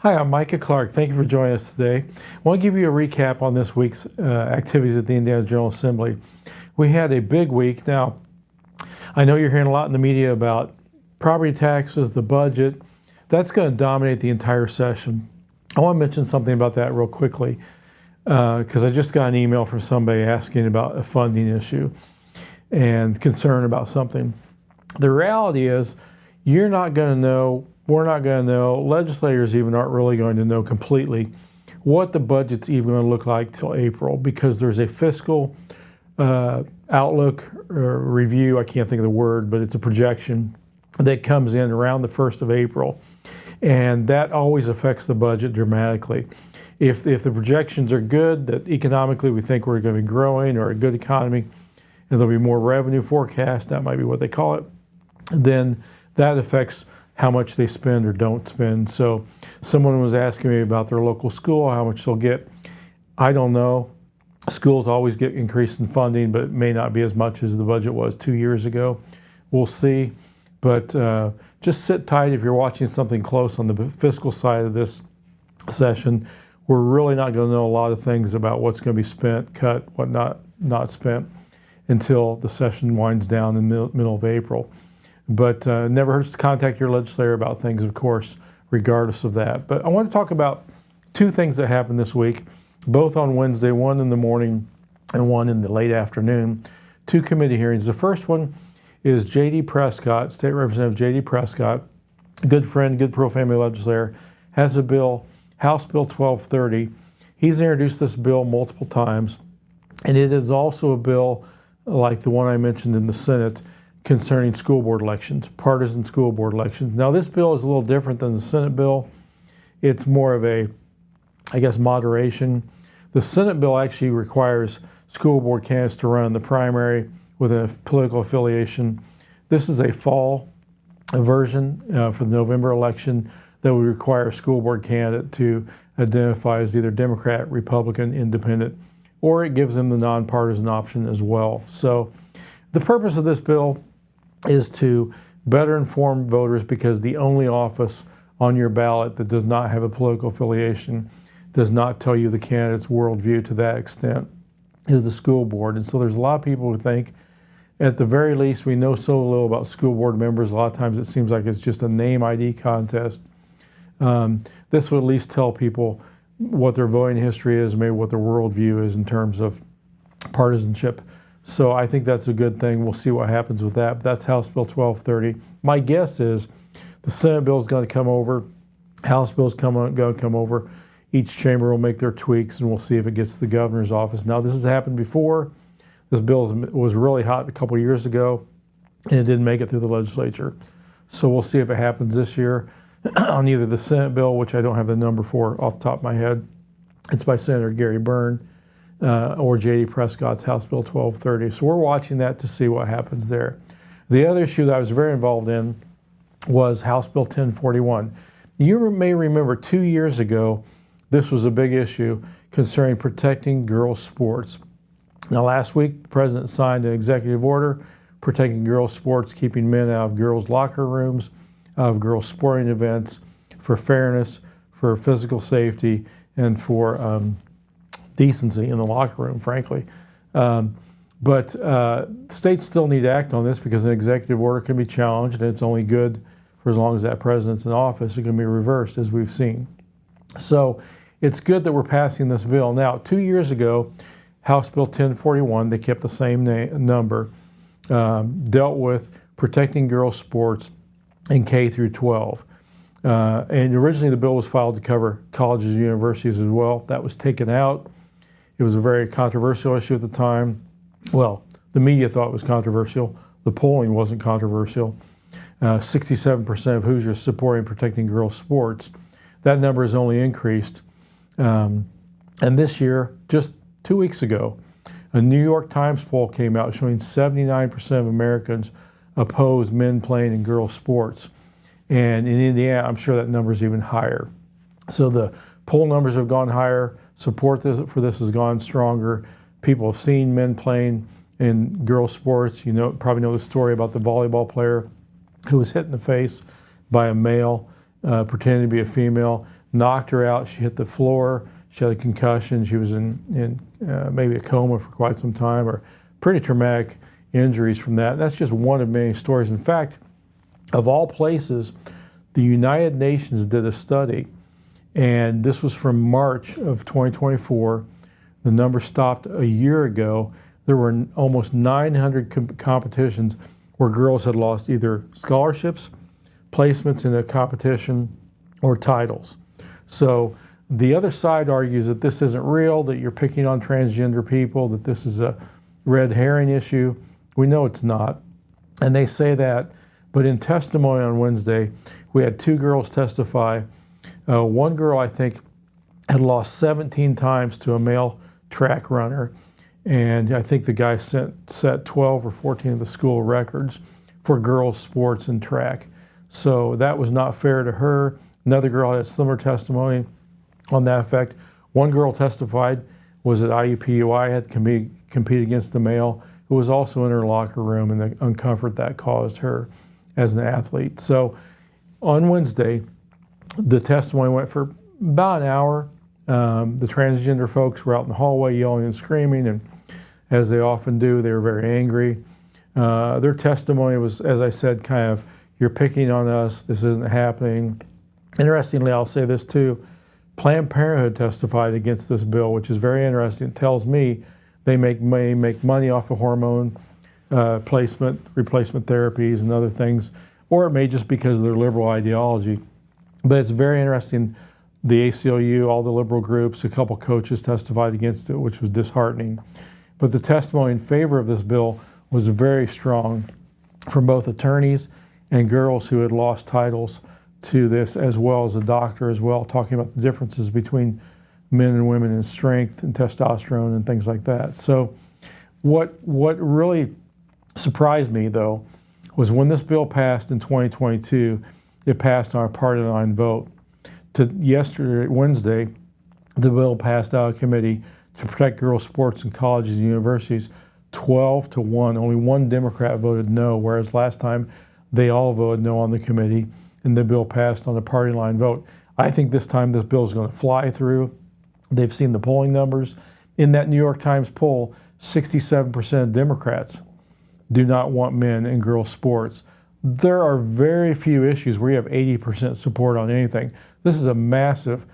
Hi, I'm Micah Clark. Thank you for joining us today. I want to give you a recap on this week's activities at the Indiana General Assembly. We had a big week. Now, I know you're hearing a lot in the media about property taxes, the budget. That's going to dominate the entire session. I want to mention something about that real quickly because I just got an email from somebody asking about a funding issue and concern about something. The reality is you're not going to know, we're not going to know, legislators even aren't really going to know completely what the budget's even going to look like till April, because there's a fiscal outlook or review, I can't think of the word, but it's a projection that comes in around the 1st of April. And that always affects the budget dramatically. If the projections are good, that economically we think we're going to be growing or a good economy, and there'll be more revenue forecast, that might be what they call it, then that affects how much they spend or don't spend. So someone was asking me about their local school, how much they'll get. I don't know. Schools always get increase in funding, but it may not be as much as the budget was 2 years ago. We'll see. But just sit tight if you're watching something close on the fiscal side of this session. We're really not going to know a lot of things about what's going to be spent, cut, what not spent until the session winds down in the middle of April. But never hurts to contact your legislator about things, of course, regardless of that. But I want to talk about two things that happened this week, both on Wednesday, one in the morning and one in the late afternoon. Two committee hearings. The first one is J.D. Prescott, State Representative J.D. Prescott, good friend, good pro-family legislator, has a bill, House Bill 1230. He's introduced this bill multiple times, and it is also a bill like the one I mentioned in the Senate concerning school board elections, partisan school board elections. Now, this bill is a little different than the Senate bill. It's more of a, I guess, moderation. The Senate bill actually requires school board candidates to run in the primary with a political affiliation. This is a fall version for the November election that would require a school board candidate to identify as either Democrat, Republican, Independent, or it gives them the nonpartisan option as well. So the purpose of this bill is to better inform voters, because the only office on your ballot that does not have a political affiliation, does not tell you the candidate's worldview to that extent, is the school board. And so there's a lot of people who think, at the very least, we know so little about school board members. A lot of times it seems like it's just a name ID contest. This would at least tell people what their voting history is, maybe what their worldview is in terms of partisanship. So I think that's a good thing. We'll see what happens with that. But that's House Bill 1230. My guess is the Senate bill is going to come over. House bill is going to come over. Each chamber will make their tweaks, and we'll see if it gets to the governor's office. Now, this has happened before. This bill was really hot a couple of years ago, and it didn't make it through the legislature. So we'll see if it happens this year on either the Senate bill, which I don't have the number for off the top of my head. It's by Senator Gary Byrne, or J.D. Prescott's House Bill 1230. So we're watching that to see what happens there. The other issue that I was very involved in was House Bill 1041. You may remember 2 years ago, this was a big issue concerning protecting girls' sports. Now, last week, the president signed an executive order protecting girls' sports, keeping men out of girls' locker rooms, out of girls' sporting events, for fairness, for physical safety, and for decency in the locker room, frankly. But states still need to act on this, because an executive order can be challenged, and it's only good for as long as that president's in office. It can be reversed, as we've seen. So it's good that we're passing this bill. Now, 2 years ago, House Bill 1041, they kept the same number, dealt with protecting girls' sports in K through 12. And originally the bill was filed to cover colleges and universities as well. That was taken out. It was a very controversial issue at the time. Well, the media thought it was controversial. The polling wasn't controversial. 67% of Hoosiers supporting protecting girls' sports. That number has only increased. And this year, just 2 weeks ago, a New York Times poll came out showing 79% of Americans oppose men playing in girls' sports. And in Indiana, I'm sure that number is even higher. So the poll numbers have gone higher. Support for this has gone stronger. People have seen men playing in girls' sports. You probably know the story about the volleyball player who was hit in the face by a male pretending to be a female. knocked her out. She hit the floor. She had a concussion. She was in maybe a coma for quite some time, or pretty traumatic injuries from that. And that's just one of many stories. In fact, of all places, the United Nations did a study, and this was from March of 2024. The number stopped a year ago. There were almost 900 competitions where girls had lost either scholarships, placements in a competition, or titles. So the other side argues that this isn't real, that you're picking on transgender people, that this is a red herring issue. We know it's not. And they say that, but in testimony on Wednesday, we had 2 girls testify. One girl, I think, had lost 17 times to a male track runner. And I think the guy set 12 or 14 of the school records for girls' sports and track. So that was not fair to her. Another girl had similar testimony on that effect. One girl testified was at IUPUI, had to compete against a male who was also in her locker room, and the uncomfort that caused her as an athlete. So on Wednesday, the testimony went for about an hour. The transgender folks were out in the hallway yelling and screaming, and as they often do, they were very angry. Their testimony was, as I said, kind of, you're picking on us, this isn't happening. Interestingly, I'll say this too, Planned Parenthood testified against this bill, which is very interesting. It tells me they may make money off of hormone replacement therapies and other things, or it may just because of their liberal ideology. But it's very interesting. The ACLU, all the liberal groups, a couple coaches testified against it, which was disheartening. But the testimony in favor of this bill was very strong from both attorneys and girls who had lost titles to this, as well as a doctor as well, talking about the differences between men and women in strength and testosterone and things like that. So what really surprised me, though, was when this bill passed in 2022, it passed on a party line vote. Yesterday, Wednesday, the bill passed out of committee to protect girls' sports in colleges and universities, 12-1. Only one Democrat voted no, whereas last time they all voted no on the committee, and the bill passed on a party line vote. I think this time this bill is going to fly through. They've seen the polling numbers. In that New York Times poll, 67% of Democrats do not want men in girls' sports. There are very few issues where you have 80% support on anything. This is a massive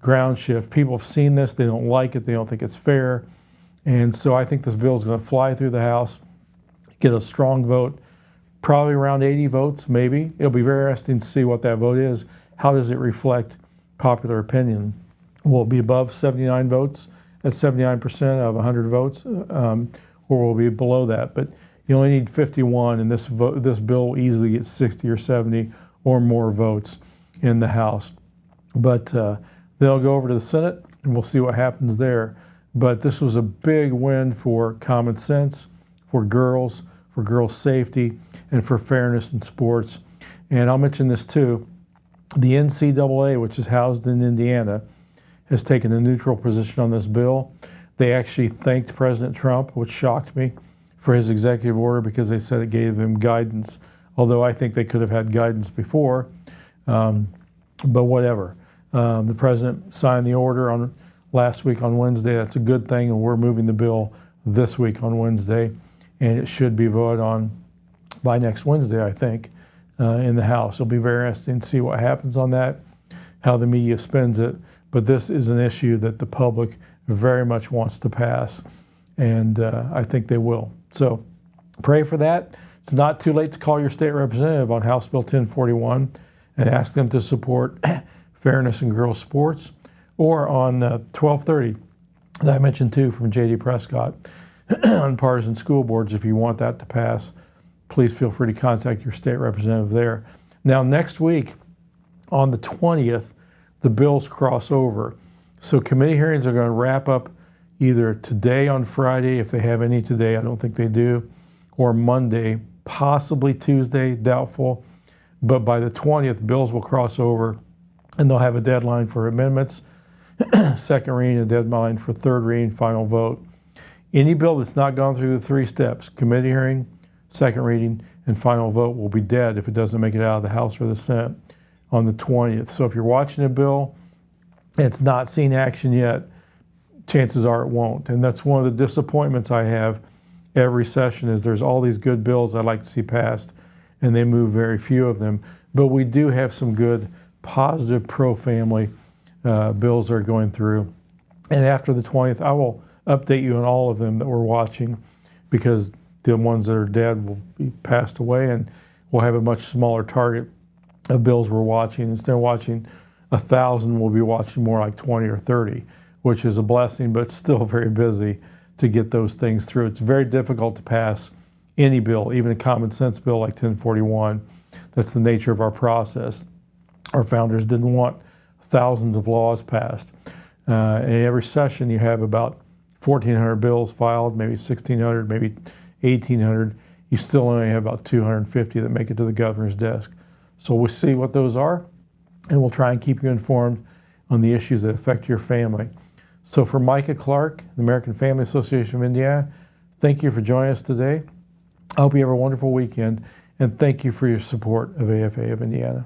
ground shift. People have seen this. They don't like it. They don't think it's fair. And so I think this bill is going to fly through the House, get a strong vote, probably around 80 votes, maybe. It'll be very interesting to see what that vote is. How does it reflect popular opinion? Will it be above 79 votes at 79% of 100 votes, or will it be below that? But you only need 51, and this bill will easily get 60 or 70 or more votes in the House. But they'll go over to the Senate, and we'll see what happens there. But this was a big win for common sense, for girls safety, and for fairness in sports. And I'll mention this too. The NCAA, which is housed in Indiana, has taken a neutral position on this bill. They actually thanked President Trump, which shocked me, for his executive order because they said it gave them guidance, although I think they could have had guidance before. But whatever. The president signed the order on last week on Wednesday. That's a good thing, and we're moving the bill this week on Wednesday, and it should be voted on by next Wednesday, I think, in the House. It'll be very interesting to see what happens on that, how the media spins it. But this is an issue that the public very much wants to pass, and I think they will. So pray for that. It's not too late to call your state representative on House Bill 1041 and ask them to support fairness in girls' sports, or on 1230 that I mentioned too from J.D. Prescott on partisan school boards. If you want that to pass, please feel free to contact your state representative there. Now, next week on the 20th, the bills cross over. So committee hearings are going to wrap up either today on Friday, if they have any today, I don't think they do, or Monday, possibly Tuesday, doubtful. But by the 20th, bills will cross over, and they'll have a deadline for amendments, second reading, a deadline for third reading, final vote. Any bill that's not gone through the 3 steps, committee hearing, second reading, and final vote, will be dead if it doesn't make it out of the House or the Senate on the 20th. So if you're watching a bill it's not seen action yet, chances are it won't. And that's one of the disappointments I have every session is there's all these good bills I'd like to see passed, and they move very few of them. But we do have some good, positive, pro-family bills that are going through. And after the 20th, I will update you on all of them that we're watching, because the ones that are dead will be passed away, and we'll have a much smaller target of bills we're watching. Instead of watching 1,000, we'll be watching more like 20 or 30, which is a blessing, but still very busy to get those things through. It's very difficult to pass any bill, even a common sense bill like 1041. That's the nature of our process. Our founders didn't want thousands of laws passed. And every session you have about 1,400 bills filed, maybe 1,600, maybe 1,800. You still only have about 250 that make it to the governor's desk. So we'll see what those are, and we'll try and keep you informed on the issues that affect your family. So for Micah Clark, the American Family Association of Indiana, thank you for joining us today. I hope you have a wonderful weekend, and thank you for your support of AFA of Indiana.